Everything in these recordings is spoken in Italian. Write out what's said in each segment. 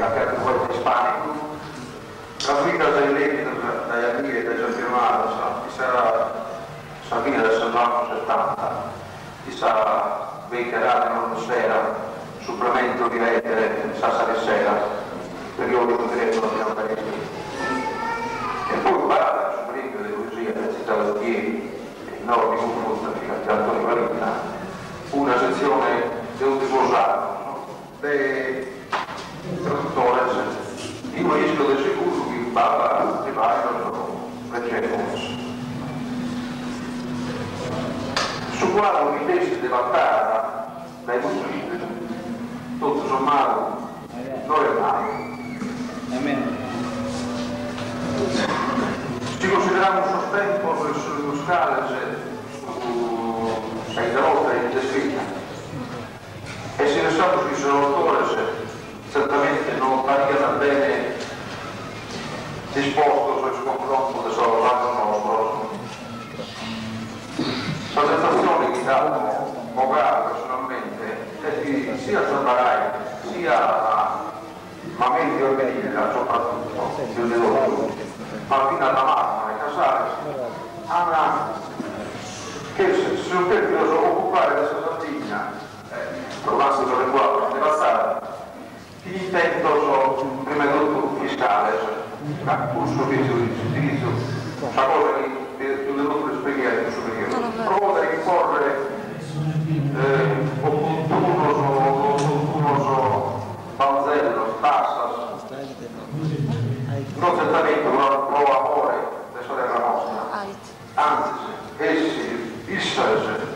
la piazza di ispanico, trasmessa dai leggi dagli amici e dai Giampirmano, chissà Salvini del 1970, chissà Beccherà nell'atmosfera, supplemento di lettere, Sassari Sera, periodico diretto da Paesi. E poi guarda sul libro delle poesie della città di ieri, il nord di confronto di Antonio Valina, una sezione di un tifosato, dei traduttori, io rischio del sicuro che Baba e Vairo precedenti. Su quale un'idea devastata dai muslimi, tutto sommato, non è male. Ci consideriamo un sostegno sullo scala su sei volte in descritta e se ne sanno che sono autore certamente non pariano bene disposto sul confronto del salvaggio nostro. La sensazione che dà Mogara personalmente è di sia Zambarai sia ma meglio Organilla soprattutto più di loro Martina Damarma e Casares hanno che se non per occupare della Sardegna trovando per le quali devastare gli intento sono prima di tutto fiscale un servizio di utilizzo una cosa che più di tutto l'esperienza superiore provo a imporre opportunoso Balzello, Tassas non certamente una prova amore per sorella nostra anzi essi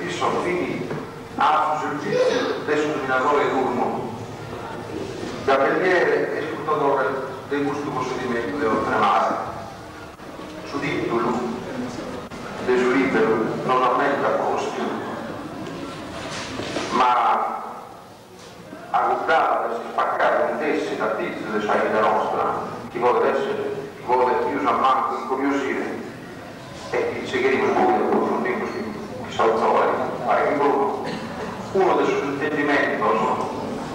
sono fini a servizio del somminatore turno Gabriele e sfruttatore del gusto procedimento dell'oltremare su titolo del suo libero non aumenta costi ma a guardare per spaccare un tessi da tizio della vita nostra chi vuole essere, chi vuole chiuso a manco incuriosire e chi seguiremo poi approfondendo i saltori uno dei suoi intendimenti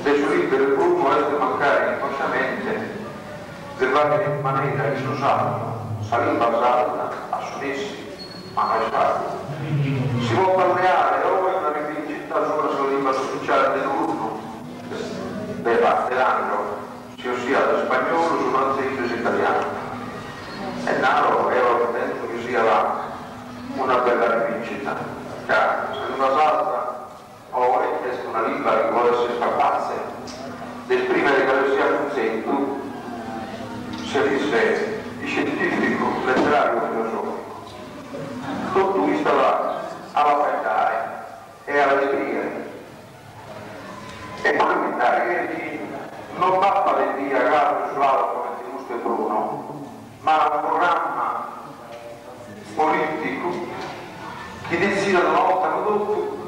del suo libero e Bruno è di mancare inconsciamente del varie maniera che si usavano saliva alta a sudessi ma mai fatto si può balneare o è una rivincita sopra sulla lingua ufficiale dell'urno dell'anglo sia lo spagnolo su francese italiano e Naro ero contento che sia una bella rivincita la lingua salta o è una lingua che vuole essere capace di esprimere che sia consenso sia di scientifico, letterario, filosofico tutto questo alla fare e alla scrivere e parlamentare che non basta le vie a caso sull'altro come ti gusta Bruno ma un programma politico che decida una volta prodotto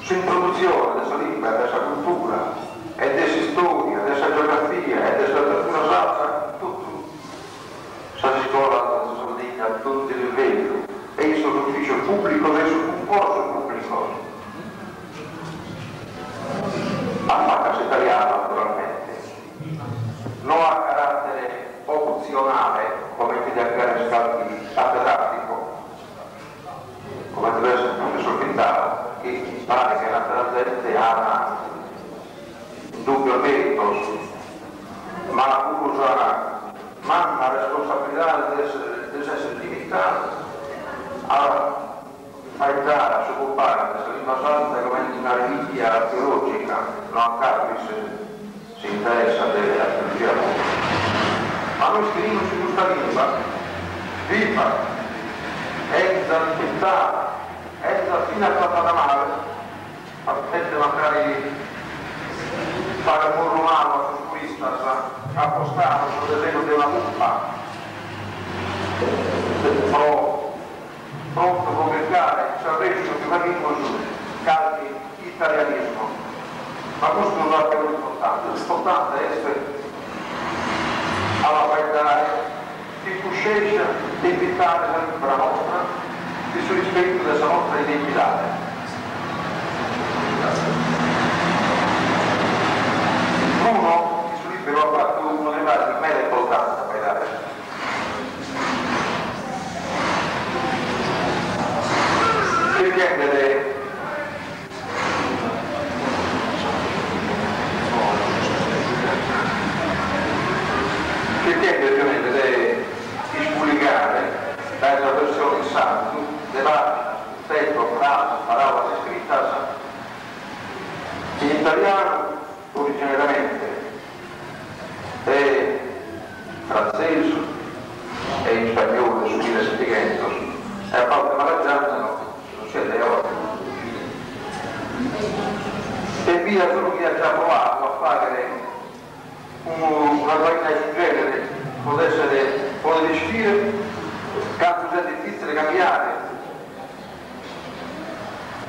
sull'introduzione della lingua, della cultura e della storia, della geografia e della letteratura sacra tutto sa di scuola della Sardegna a tutti i livelli e il suo ufficio pubblico e il suo concorso pubblico alla casa italiana naturalmente non ha carattere opzionale come ti deve scaldi cattedratico come deve essere il professor Quintana che pare che la gente ha un dubbio merito ma la usa ma la responsabilità deve essere limitata a aiutare a sviluppare questa lingua santa come una reliquia archeologica, non a caso si interessa dell'archeologia ma noi scriviamo su questa lingua viva, esaltata, fino a fatta male, potete magari fare un romano su questa appostato sul disegno di una muppa pronto a pubblicare il servizio che va in su caldi italianismo ma questo non è più l'importante è alla parità di coscienza di invitare la libera nostra di sul rispetto della nostra identità Bruno il suo libro ha fatto francés e in spagnolo su 1700 e a volte malaggiano non c'è le e via solo chi ha già provato a fare una guardia del genere può decidere quanto sia difficile cambiare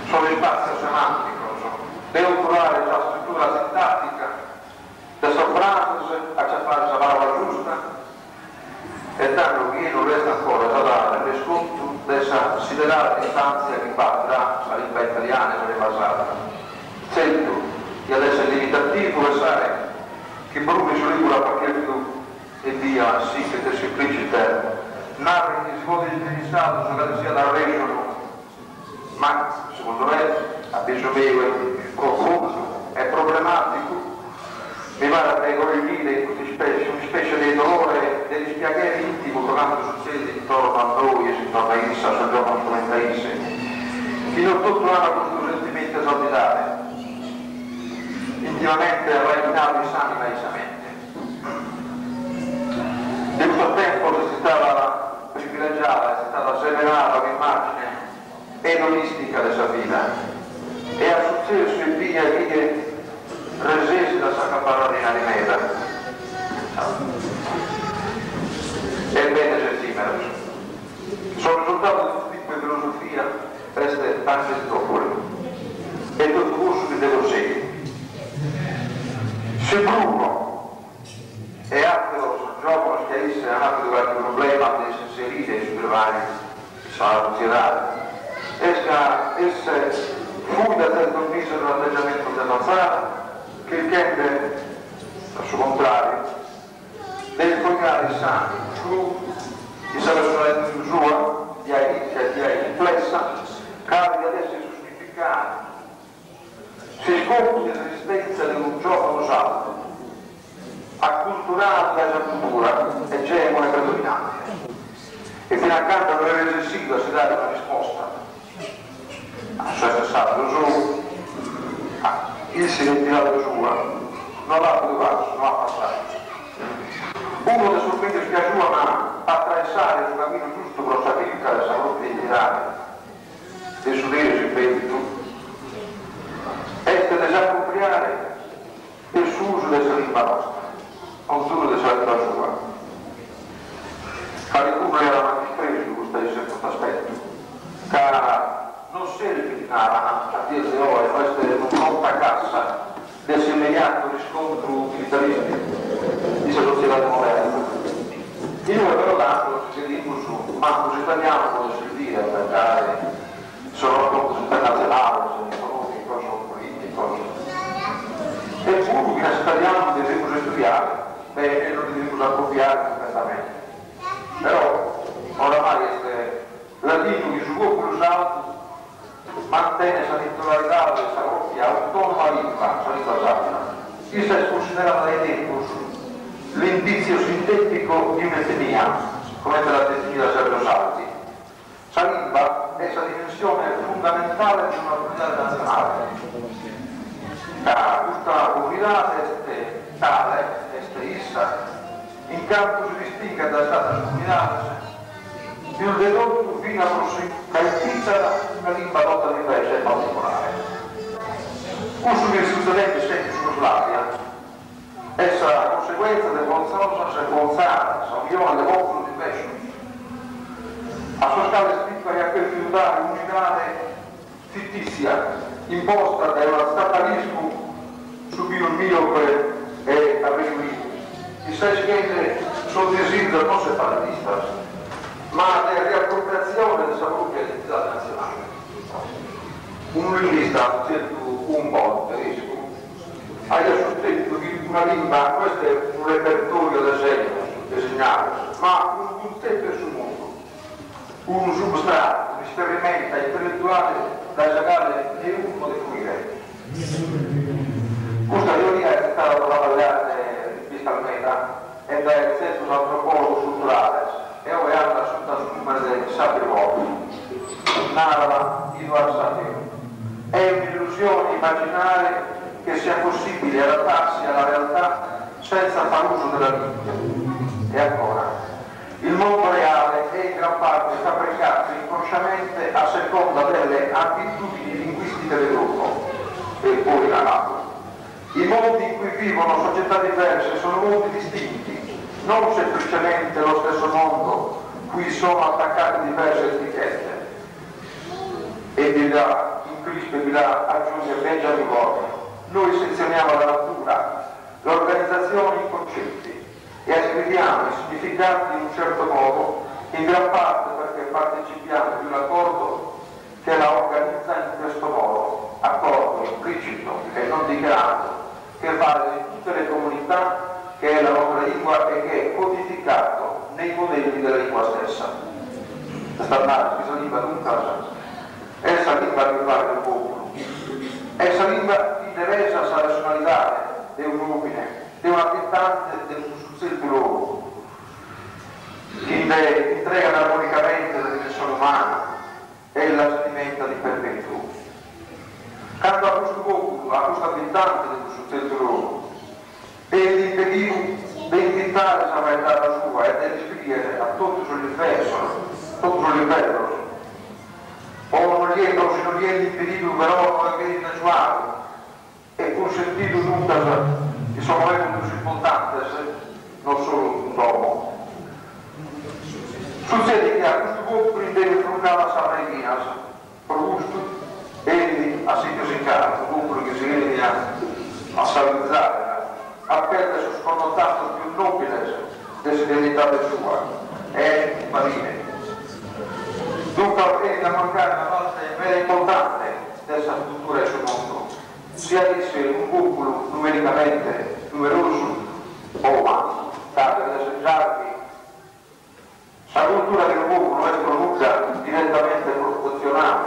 solo spazio semantico, devo trovare la struttura sintattica da frase a fare la parola giusta e tanto che non resta ancora da dare riscontro della siderata istanza che parla la lingua italiana e la basata. Sento che adesso è limitativo pensare che Bruno si regula perché e via sì che te semplicite narri che si vuole interessato sulla sia da regione ma secondo me a peso mio profondo è problematico mi pare che correggere una specie di dolore degli spiaghe intimo quando succede intorno a noi e si torna a Issa sul giorno strumentalista fino a tutto l'anno questo sentimento esordinale intimamente reinato in sanima e isamente. Nel suo tempo si stava privilegiata, si stava seminata un'immagine edonistica della vita e ha successo in via resesi da Sacra Parolina di Meta. Ebbene, sentimero. Sono risultato di questo tipo di filosofia resta tante stropole e tutto corso che devo seguire. Se Bruno e altri giocano che hanno qualche problema di inserire sui vari sarà considerato esse fu da certo viso nell'atteggiamento dell'avanzata che il Kempe al suo contrario deve coniare i sani su di salvazione di sua di inflessa cari ad essere giustificati si scopre l'esistenza di un gioco usato acculturato dalla cultura egemone e predominante e fino accanto a non essere esigua si dà una risposta a suo stesso su il silenzio sua non l'ha provato, non ha passato uno dei suoi figli spiaggiua ma attraversare il cammino giusto con la ricca della salute identitaria del suo dire si vede è desappropriare il suo uso della lingua nostra ognuno della sua lingua sua fare pure era una dispresa su questo aspetto che non serve di nada a dire di noi questo è un conta cassa del immediato riscontro utilitarista di società moderna io però dato se dico su ma così italiano può servire perché sono cose internazionali sono economiche, sono politiche e pure che italiano dobbiamo studiare bene lo dobbiamo appropriare completamente però oramai è latino che su quello salto mantiene la titolarità della coppia autonoma lingua, questa è considerata dai tempus l'indizio sintetico di un'etnia, come per la definita Sergio Salti. La lingua è la dimensione fondamentale di una comunità nazionale. Questa comunità è tale, è issa, in campo si distingue da stata comunità più dedotto fino a proseguire una lingua dotta di invece particolare. Uso che studenti sempre Jugoslavia, essa la conseguenza del forzosa se forzata, s'avvione del popolo di invece. A sua scala scritto che a quel tributario unità fittizia imposta dallo statalismo subito miope e avvenuito. I sei schiene sono desiderio non separatista ma di riappropriazione della propria identità nazionale. Un linguista, un po' tedesco, ha sostenuto che una lingua, questo è un repertorio da segnato, ma un tempo sul mondo, un substrato, un esperimento intellettuale da giocare e uno di fruire. Questa teoria è stata trovata vista al meta ed è il centro antropologo culturale e ora è andata sul numero del sapere narra il sapere. È un'illusione immaginare che sia possibile adattarsi alla realtà senza far uso della lingua. E ancora, il mondo reale è in gran parte fabbricato inconsciamente a seconda delle abitudini linguistiche del gruppo, e poi la NATO. I mondi in cui vivono società diverse sono mondi distinti, non semplicemente lo stesso mondo cui sono attaccate diverse etichette. E di là, in Cristo di là, aggiunge Benjamin Gordon, noi sezioniamo la natura, l'organizzazione in concetti e ascriviamo i significati in un certo modo, in gran parte perché partecipiamo di un accordo che la organizza in questo modo, accordo implicito e non dichiarato, che vale in tutte le comunità, che è la nostra lingua e che è codificato nei modelli della lingua stessa. Questa lingua non casa. Essa lingua che parla del popolo. Essa lingua interessa la razionalità di un uomine, di un abitante del círculo che integra armonicamente la dimensione umana e la sentimenta di perpetuo. Quando a questo popolo, a questo abitante del círculo, egli impediva di invitare la verità sua e di scrivere a tutto l'universo, o non gli è impedito però non avere casuale e consentito tutte che sono molto importanti, non solo un uomo. Succede che a questo punto deve fruttare la Sabrina, Proust, egli a sitio in casa, un popolo che si viene a salutizzare, a perdere il suo connotato più nobile desiderità sua, è il marine. Dunque viene a mancare una parte vera importante della cultura del suo mondo, sia essere un popolo numericamente numeroso o umano, tale da essere la cultura del popolo è prodotta direttamente proporzionale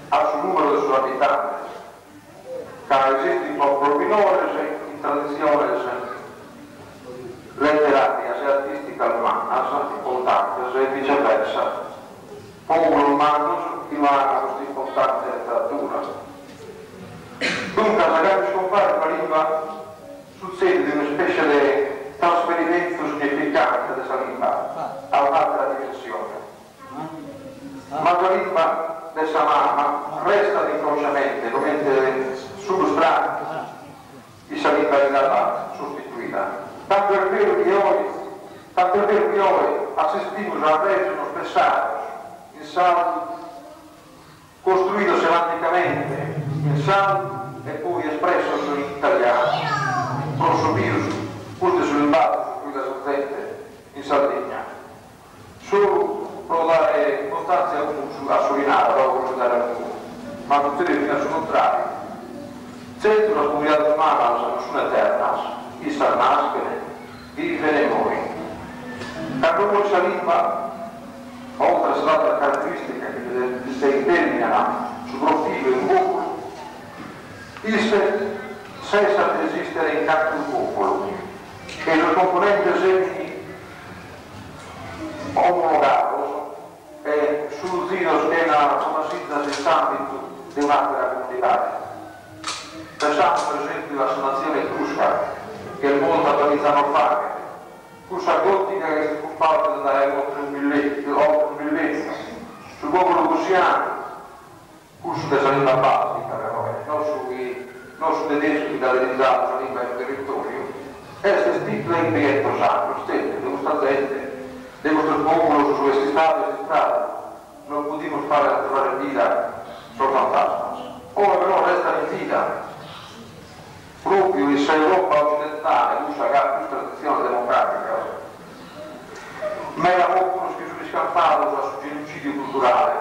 al suo numero dei suoi abitanti, che esiste un popolo minore in tradizione letteraria e artistica umana, importante, e viceversa, popolo umano che ha questa importante letteratura. Dunque, se scompare la lingua, succede una specie di trasferimento significante della lingua a un'altra dimensione. Ma la lingua della mamma resta inconsciamente, come substrato di lingua rilevata, sostituita. Tanto è vero che oggi assistiamo a regioni spessati, in salto, costruito semanticamente, in salto e poi espresso in italiano, prosumido, questo sull'imbato su cui la sorgente in Sardegna. Solo per dare costanza a Suriname, dopo usare il mondo, ma non si deve al contrario. C'è una comunità umana, non sono eterna, chi sta nascere, vive nei noi. Quando questa lingua, oltre a stata caratteristica che si determina sul profilo del popolo, cessa di esistere in capo del popolo e il componente semini omologato è sul zino è una sintesi d'ambito di un'altra comunità. Pensiamo per esempio alla nazione etrusca che il mondo attualizza fare, questa gotica che si comparte da oltre un millennio, sul popolo russiano, questo della lingua baltica però, non su tedeschi che ha realizzato la lingua del territorio, è stipula in pietro sacro, stelle, di questa gente, di questo popolo su questi stati, non potremmo fare la trovare in vita sul fantasma. Ora però resta in vita, proprio in Europa occidentale, usa questa tradizione democratica, ma era popolo che si scampato sul genocidio culturale,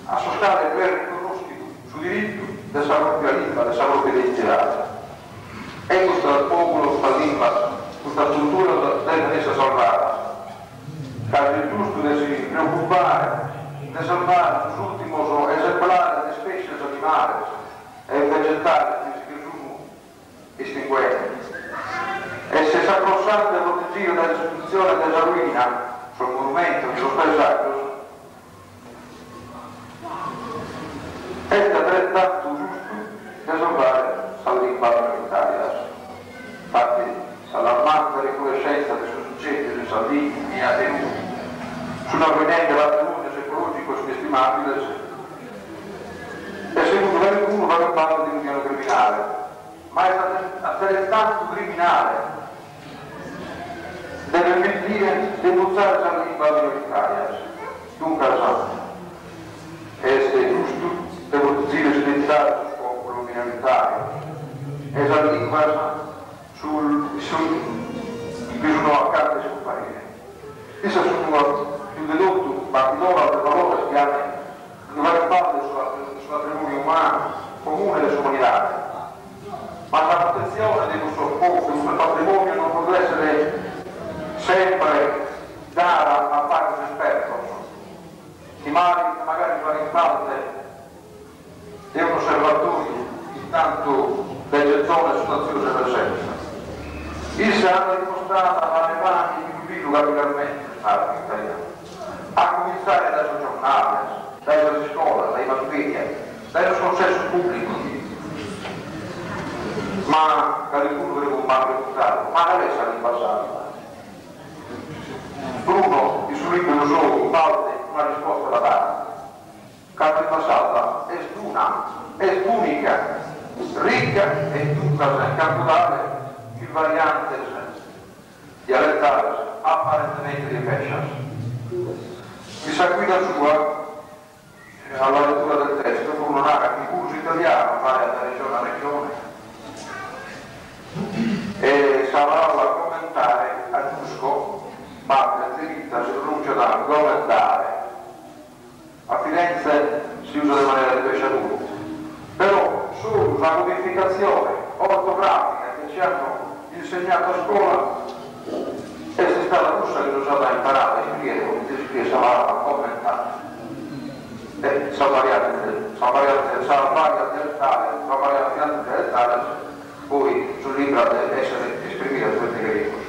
a sostenere per riconosciuto sul diritto della propria lingua, della propria identità. E questo popolo, questa lingua, questa cultura deve essere salvata. È giusto di si preoccupare di salvare l'ultimo esemplare di specie animali e vegetali che si sono estinguenti. E se sacrosanto e proteggere dall'istituzione della ruina sul monumento dello paesaggio, è altrettanto giusto di salvare la lingua in Italia. Infatti, la ha tenuto, su un avvenente patrimonio ecologico inestimabile, è secondo qualcuno va parlando di un piano criminale, ma è altrettanto criminale deve mentire denunciare la lingua minoritaria. Dunque la sa, è giusto, devo dire, slittare sul popolo minoritario, è la lingua che sono accanto a scomparire. Questa sono più dedotto, ma di loro altre parole che hanno una parte sul patrimonio umano comune delle comunità. Ma la protezione del patrimonio non può essere sempre data a fare un esperto, che magari fa in parte è un osservatore intanto delle zone sostanziose presenza. Essa hanno dimostrato alle mani più piccolo capillarmente l'arte italiana, a cominciare dai giornali, dalle scuole, dai mass media, dal consesso pubblico. Ma qualcuno voleva un male reputato, ma non è stato in passato. Bruno, il suo libro lo so, in parte una risposta da dare. Carta passata è unica, ricca e tutta capitale più varianti dialettali, apparentemente diverse. Mi sa guida sua, alla lettura del testo, Bruno narra che il curso italiano varia da regione a regione e sarà a commentare a giusto, ma la dritta si pronuncia da commentare. A Firenze si usa in maniera di pesciatura, però solo una modificazione ortografica che ci hanno insegnato a scuola è stata russa che usata a imparare a scrivere, come si scrive a commentare. Salvariante dialettale, poi sul libro deve essere esprimere tutti i ricos.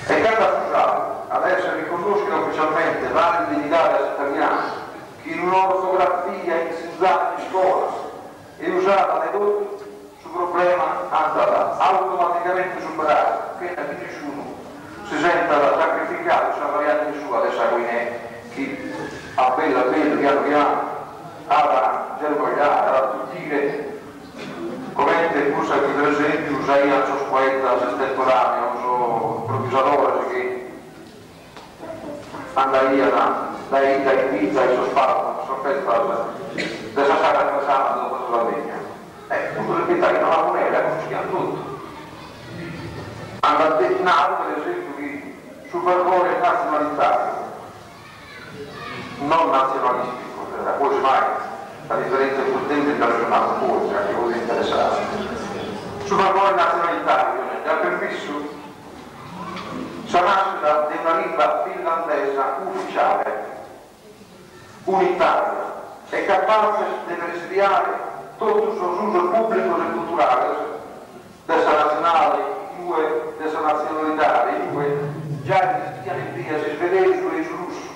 E cada sociale, ad essere riconosciuta ufficialmente validi dignità italiana che in un'ortografia insegnata in scuola e usata nei dotti, sul problema andrà automaticamente superato, che nessuno si senta sacrificato sulla variante sua adesso chi a bella piano piano alla germogliare, alla tuttire come cursa qui per esempio usai al suo poeta estemporaneo, al suo provvisatore che andai dai qui, dai suoi spazio, sorpresa della sacra casata dopo la legna. Tutto ripetere che la moneta consegna tutto. Hanno dettinato per esempio che sul valore nazionalitario, non nazionalistico, poi mai la differenza potente internazionale, forse anche voi interessati. Sul valore nazionalitario, dal permesso, sarà di una lingua finlandese ufficiale, unitaria e capace di presidiare tutto il suo uso pubblico e culturale, dessa nazionale, dessa nazionalità, già esistiano in via svedesi e russi.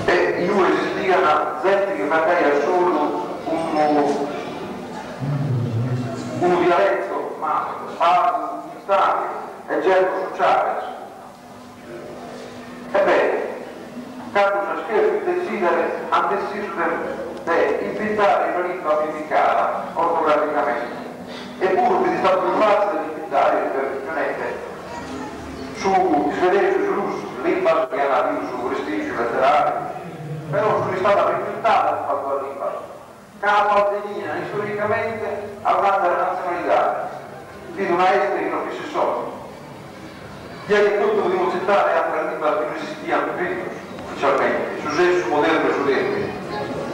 E in due esistivano gente che faceva solo un dialetto, ma parlo unitario e gergo sociale. Ebbene, quando si decidere a decidere di inventare una lingua modificata ortograficamente, eppure di stato più facile di inventare su svedese, su russo, lingua che era più su prestigio letterario, però sono stata reinventata il fatto della lingua, che apparteneva storicamente a un'altra nazionalità, di una estera che non si sono. Gli tutto dobbiamo citare altre lingue che non esistevano prima, ufficialmente, su senso moderno e su termine.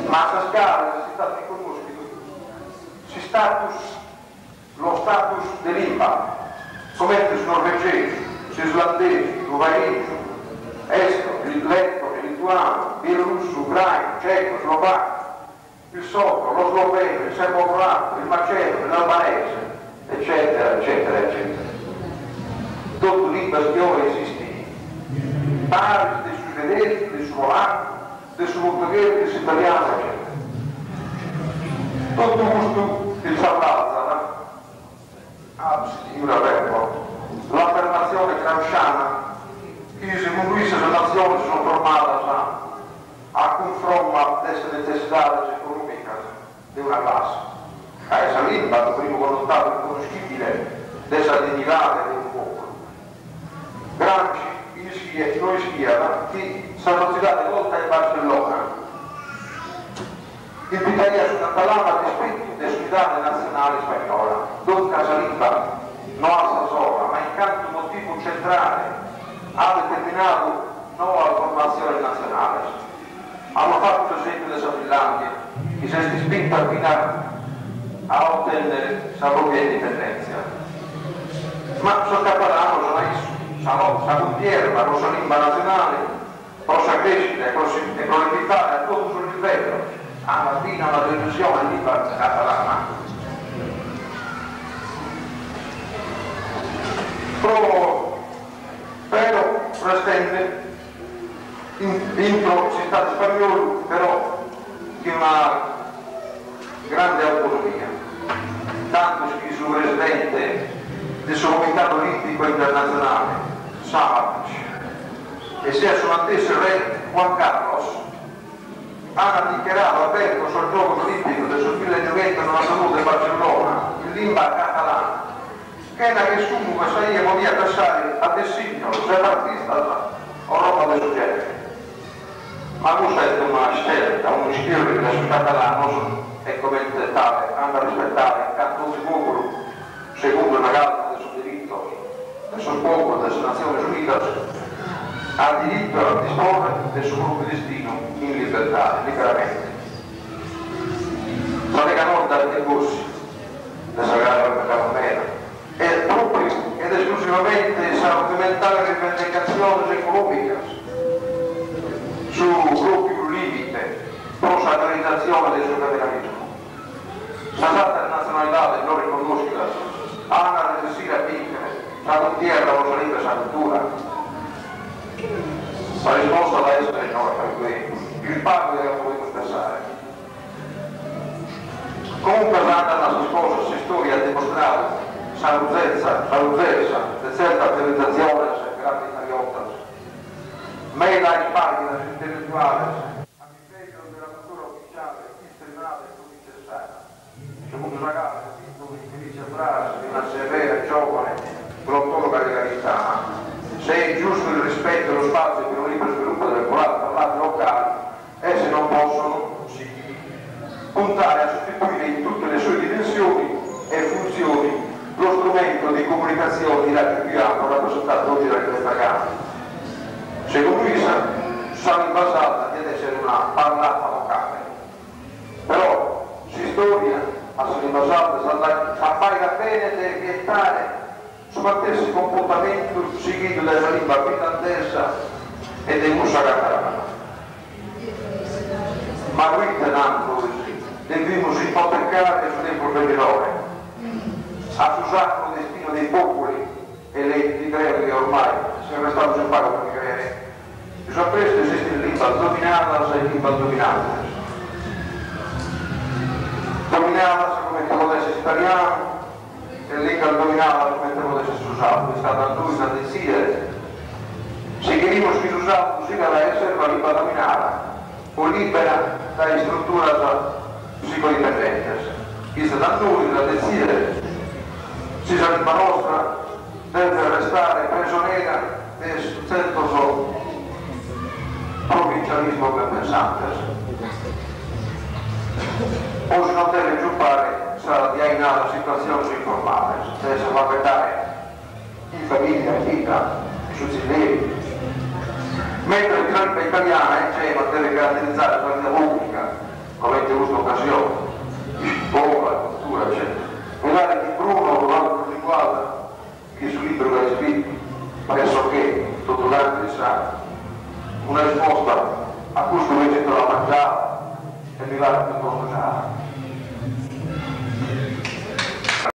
Ma a questa scala si sta riconoscendo lo status dell'IMPA, come il norvegese, l'islandese, l'ucraino, estone, il letto, il lituano, il russo, ucraino, ceco, slovacco, il sordo, lo sloveno, il serbo-croato, il macedone, l'albanese, eccetera, eccetera, eccetera. Tutto lingua schiova esiste. Parli dei suoi svedesi, dei suoi polacchi, del suo portoghese, del suo italiano, eccetera. Tutto questo il Salazar, una verbo, la lingua, il primo connotato riconoscibile della dignità del popolo. Gramsci non iscriva che sono citate volta in Barcellona. In Italia su catalana rispetto dell'unità nazionale spagnola, non Casalimba, non a sola, ma in canto motivo centrale ha determinato nuova formazione nazionale. Hanno fatto esempio della Finlandia, che si è spinta fino a ottenere la propria indipendenza. Ma sul catalano sono sa contiera, la nostra lingua nazionale, possa crescere e prolificare a tutto il livello, alla fine una televisione in lingua catalana. Però restende dentro città spagnolo, però di una grande autonomia. Tanto che sul residente del Comitato Olimpico Internazionale, Samac, e sia su stesso re Juan Carlos, hanno dichiarato aperto sul gioco olimpico del 1992 a Barcellona in lingua catalana, che era che nessuno che poteva passare a designio separatista o roba del genere. Ma questa è una scelta, uno stile che la società catalana è come tale, hanno rispettato il canto di popolo secondo la Carta del suo diritto, del suo popolo, delle Nazioni Unite, ha diritto a disporre del suo proprio destino in libertà, liberamente. La Lega Nord ha dei corsi da Sagrada Campera e proprio ed esclusivamente sa documentare le rivendicazioni economiche su proprio limite, pro sacralizzazione del suo capitalismo. La Santa nazionalità non riconosciuta hanno resistere a vincere, la tierra non sarebbe sa cultura. La risposta da essere no, il pago deve poter pensare. Comunque la nostra scorsa storia ha dimostrato salvezza, di certa autorizzazione delle grandi italiane, ma la immagine intellettuale a livello della cultura ufficiale, esternale e non interessata. Secondo una gara che dice frase di una severa giovane prottologa della verità, se è giusto il rispetto dello spazio per un libero sviluppo delle parlate locali, esse non possono puntare a sostituire in tutte le sue dimensioni e funzioni lo strumento di comunicazione più rappresentato oggi da questa Camera. Secondo lui sarà basata ad essere una parlata locale, però si storia a essere basata appare bene per vietare su qualsiasi comportamento seguito dalla lingua finlandesa e del musa catalana. Ma qui tenendo così, dobbiamo ipotecare sul tempo migliore, accusando il destino dei popoli eletti grevi che ormai sono restati sul pago per credere. Ci sono presto esiste in lingua dominata e lingua dominata. Dominata come che potesse italiano, e lingua dominata come che potesse usato, è stata lui da decidere. Se queremos che usato così da essere la lingua dominata, o libera da struttura psicodipendente. Questa da noi da decidere, se la lingua nostra deve restare prigioniera del certo provincialismo ben pensante. O se non deve giuppare sarà di una situazione informale, deve salvaguardare in famiglia, in vita, sui zilleri. Mentre il lingua italiana deve caratterizzare la vita pubblica, come in questa occasione, scuola, cultura, eccetera. Guardate di Bruno, l'altro linguaggio, che sul libro che ha scritto, pressoché tutto l'anno di sa, una risposta a questo legge la mangiava e mi va a tutto mangiare.